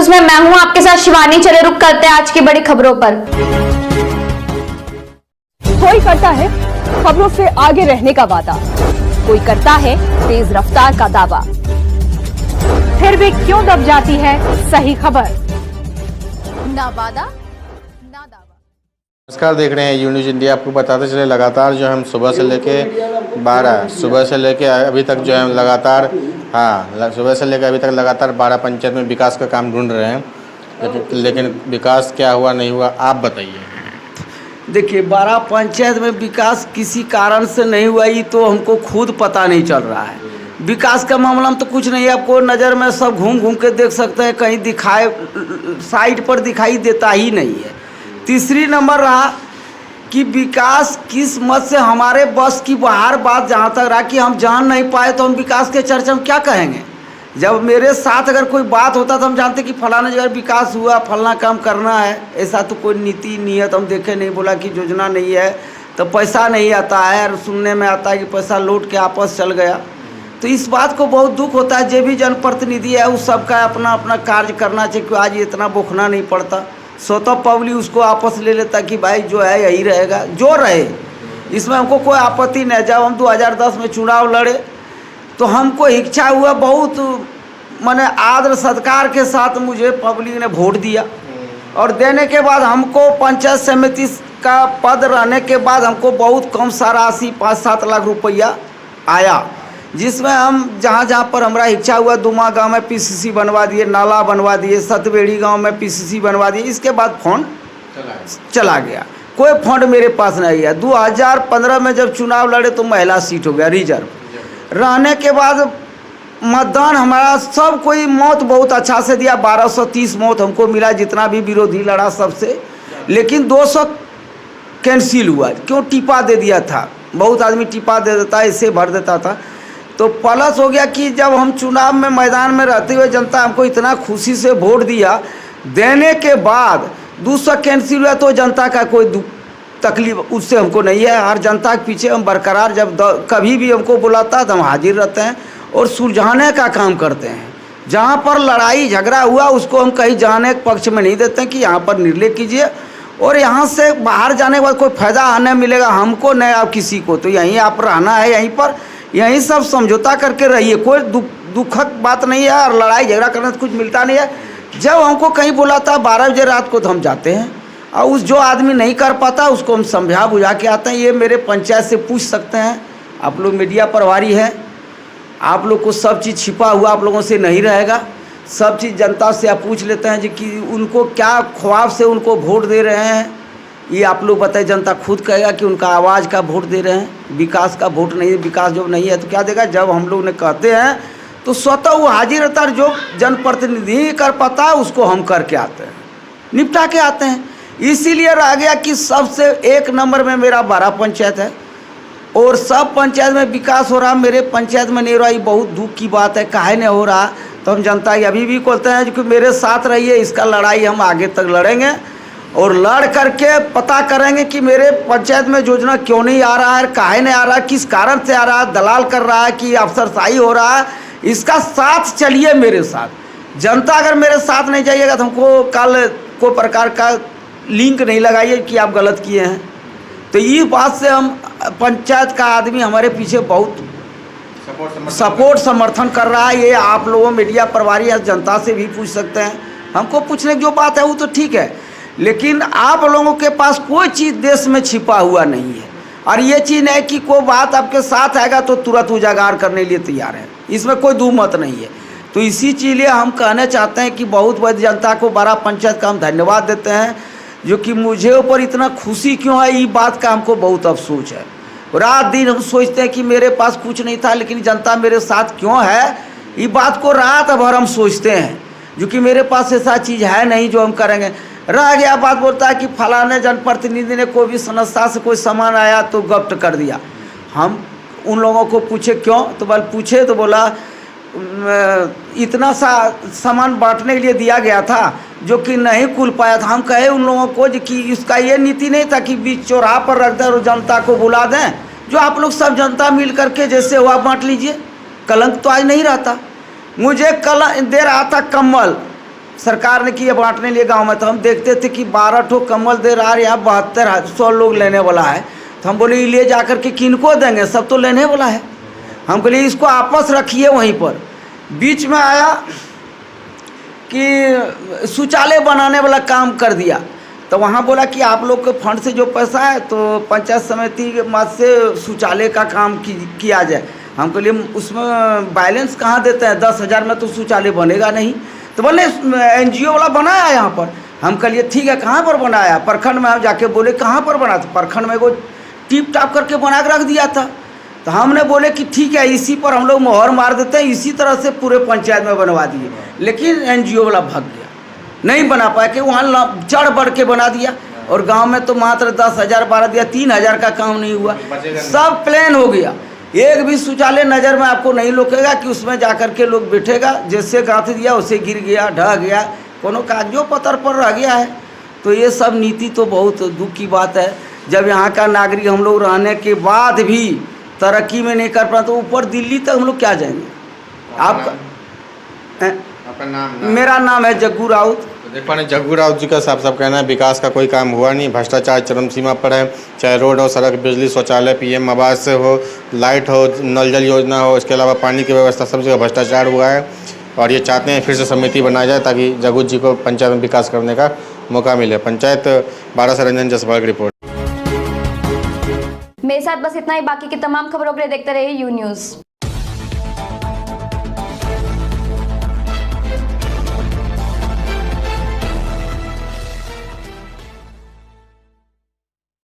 News में मैं हूं आपके साथ शिवानी। चले रुक करते हैं आज की बड़ी खबरों पर। कोई करता है खबरों से आगे रहने का वादा, कोई करता है तेज रफ्तार का दावा, फिर भी क्यों दब जाती है सही खबर? ना वादा ना दावा। नमस्कार, देख रहे हैं यू न्यूज़ इंडिया। आपको बताते चले लगातार जो हम सुबह से लेके अभी तक जो है लगातार सुबह से लेकर अभी तक लगातार 12 पंचायत में विकास का काम ढूंढ रहे हैं, लेकिन विकास क्या हुआ नहीं हुआ आप बताइए। देखिए, 12 पंचायत में विकास किसी कारण से नहीं हुआ, ये तो हमको खुद पता नहीं चल रहा है। विकास का मामला में तो कुछ नहीं है, आपको नज़र में सब घूम घूम के देख सकते हैं, कहीं दिखाए साइड पर दिखाई देता ही नहीं है। तीसरी नंबर रहा कि विकास किस मत से हमारे बस की बाहर बात जहाँ तक रहा कि हम जान नहीं पाए, तो हम विकास के चर्चा में क्या कहेंगे। जब मेरे साथ अगर कोई बात होता तो हम जानते कि फलाना जगह विकास हुआ, फलाना काम करना है। ऐसा तो कोई नीति नियत हम देखे नहीं। बोला कि योजना नहीं है तो पैसा नहीं आता है, और सुनने में आता है कि पैसा लौट के आपस चल गया। तो इस बात को बहुत दुख होता है। जो भी जनप्रतिनिधि है उस सबका अपना अपना कार्य करना चाहिए कि आज इतना बोखना नहीं पड़ता। स्वतः पब्लिक उसको आपस ले लेता कि भाई जो है यही रहेगा, जो रहे, इसमें हमको कोई आपत्ति नहीं। जब हम 2010 में चुनाव लड़े तो हमको इच्छा हुआ, बहुत माने आदर सत्कार के साथ मुझे पब्लिक ने वोट दिया, और देने के बाद हमको पंचायत समिति का पद रहने के बाद हमको बहुत कम सा राशि 5-7 लाख रुपया आया, जिसमें हम जहाँ जहाँ पर हमारा इच्छा हुआ, दुमा गांव में पीसीसी बनवा दिए, नाला बनवा दिए, सतबेड़ी गांव में पीसीसी बनवा दिए। इसके बाद फंड चला गया, कोई फंड मेरे पास नहीं है। 2015 में जब चुनाव लड़े तो महिला सीट हो गया रिजर्व रहने के बाद मतदान हमारा सब कोई मौत बहुत अच्छा से दिया। 1230 मौत हमको मिला, जितना भी विरोधी लड़ा सबसे, लेकिन 200 कैंसिल हुआ। क्यों? टिपा दे दिया था, बहुत आदमी टिपा दे देता, इससे भर देता था। तो प्लस हो गया कि जब हम चुनाव में मैदान में रहते हुए जनता हमको इतना खुशी से वोट दिया, देने के बाद 200 कैंसिल हुआ, तो जनता का कोई तकलीफ उससे हमको नहीं है। हर जनता के पीछे हम बरकरार, जब कभी भी हमको बुलाता तो हम हाजिर रहते हैं और सुलझाने का काम करते हैं। जहाँ पर लड़ाई झगड़ा हुआ उसको हम कहीं जाने के पक्ष में नहीं देते हैं कि यहाँ पर निर्णय कीजिए, और यहाँ से बाहर जाने के बाद कोई फ़ायदा आने मिलेगा हमको नहीं, आप किसी को। तो यहीं आप रहना है, यहीं पर यहीं सब समझौता करके रहिए। कोई दुखद बात नहीं है, और लड़ाई झगड़ा करने से कुछ मिलता नहीं है। जब हमको कहीं बुलाता 12 बजे रात को तो हम जाते हैं, और उस जो आदमी नहीं कर पाता उसको हम समझा बुझा के आते हैं। ये मेरे पंचायत से पूछ सकते हैं, आप लोग मीडिया प्रभारी हैं, आप लोग को सब चीज़ छिपा हुआ आप लोगों से नहीं रहेगा। सब चीज़ जनता से आप पूछ लेते हैं जी कि उनको क्या ख्वाब से उनको वोट दे रहे हैं, ये आप लोग बताइए। जनता खुद कहेगा कि उनका आवाज़ का वोट दे रहे हैं, विकास का वोट नहीं है। विकास जब नहीं है तो क्या देगा? जब हम लोग ने कहते हैं तो स्वतः वो हाजिर रहता है। जो जनप्रतिनिधि कर पाता है उसको हम करके आते हैं, निपटा के आते हैं। इसीलिए रह गया कि सबसे 1 नंबर में मेरा 12 पंचायत है, और सब पंचायत में विकास हो रहा, मेरे पंचायत में नहीं हो रहा। ये बहुत दुख की बात है, काहे नहीं हो रहा। तो हम जनता अभी भी कहते हैं कि मेरे साथ रहिए, इसका लड़ाई हम आगे तक लड़ेंगे, और लड़ करके पता करेंगे कि मेरे पंचायत में योजना क्यों नहीं आ रहा है, काहे नहीं आ रहा है, किस कारण से आ रहा है, दलाल कर रहा है कि अफसरशाही हो रहा है। इसका साथ चलिए मेरे साथ। जनता अगर मेरे साथ नहीं जाइएगा तो हमको कल कोई प्रकार का लिंक नहीं लगाइए कि आप गलत किए हैं। तो ये बात से हम पंचायत का आदमी हमारे पीछे बहुत सपोर्ट समर्थन कर रहा है। ये आप लोगों मीडिया प्रभारी या जनता से भी पूछ सकते हैं। हमको पूछने की जो बात है वो तो ठीक है, लेकिन आप लोगों के पास कोई चीज़ देश में छिपा हुआ नहीं है, और ये चीज़ है कि कोई बात आपके साथ आएगा तो तुरंत उजागर करने के लिए तैयार है, इसमें कोई दो मत नहीं है। तो इसी चीज़ लिए हम कहना चाहते हैं कि बहुत बड़ी जनता को 12 पंचायत का हम धन्यवाद देते हैं, जो कि मुझे ऊपर इतना खुशी क्यों है, ये बात का हमको बहुत अफसोस है। रात दिन हम सोचते हैं कि मेरे पास कुछ नहीं था, लेकिन जनता मेरे साथ क्यों है, ये बात को रात भर हम सोचते हैं, जो कि मेरे पास ऐसा चीज़ है नहीं जो हम करेंगे। रह गया बात बोलता है कि फलाने जनप्रतिनिधि ने कोई भी संस्था से कोई सामान आया तो जब्त कर दिया। हम उन लोगों को पूछे क्यों, तो पूछे तो बोला इतना सा सामान बांटने के लिए दिया गया था जो कि नहीं खुल पाया था। हम कहे उन लोगों को कि इसका ये नीति नहीं था कि बीच चौराहा पर रख दें और जनता को बुला दें, जो आप लोग सब जनता मिल करके जैसे हुआ बांट लीजिए। कलंक तो आज नहीं रहता। मुझे कल दे रहा था कम्बल, सरकार ने किया बांटने लिए गांव में। तो हम देखते थे कि 12 ठो कम्बल दे रहा है, यहाँ 7200 लोग लेने वाला है। तो हम बोले ले जा कर के किनको देंगे, सब तो लेने वाला है। हम बोले इसको आपस रखिए वहीं पर। बीच में आया कि शौचालय बनाने वाला काम कर दिया, तो वहाँ बोला कि आप लोग के फंड से जो पैसा है तो पंचायत समिति के मद से शौचालय का काम किया जाए। हम बोले उसमें बैलेंस कहाँ देते हैं, 10,000 में तो शौचालय बनेगा नहीं। तो बोले NGO वाला बनाया यहाँ पर। हम कहिए ठीक है, कहाँ पर बनाया? प्रखंड में। हम जाके बोले कहाँ पर बना? तो प्रखंड में वो टिप टाप करके बना के रख दिया था। तो हमने बोले कि ठीक है, इसी पर हम लोग मोहर मार देते हैं, इसी तरह से पूरे पंचायत में बनवा दिए। लेकिन NGO वाला भाग गया, नहीं बना पाया कि वहाँ चढ़ बढ़ के बना दिया। और गांव में तो मात्र 10,000 12 दिया, 3,000 का काम नहीं हुआ, सब प्लेन हो गया। एक भी शौचालय नज़र में आपको नहीं लोकेगा कि उसमें जाकर के लोग बैठेगा। जैसे गाँथ दिया उसे गिर गया, ढह गया, कोनो कागजों पत्र पर रह गया है। तो ये सब नीति तो बहुत दुख की बात है। जब यहाँ का नागरिक हम लोग रहने के बाद भी तरक्की में नहीं कर पाते, तो ऊपर दिल्ली तक हम लोग क्या जाएंगे? आपका नाम? मेरा नाम है जग्गू राउत। देख पा रहे जग्गू राउत जी का साफ साफ कहना है विकास का कोई काम हुआ नहीं, भ्रष्टाचार चरम सीमा पर है। चाहे रोड हो, सड़क, बिजली, शौचालय, PM आवास हो, लाइट हो, नल जल योजना हो, इसके अलावा पानी की व्यवस्था, सब जगह भ्रष्टाचार हुआ है। और ये चाहते हैं फिर से समिति बनाई जाए ताकि जग्गू जी को पंचायत में विकास करने का मौका मिले। पंचायत 12 से रंजन जसवाल की रिपोर्ट। मेरे साथ बस इतना ही। बाकी की तमाम खबरों के लिए देखते रहिए U News।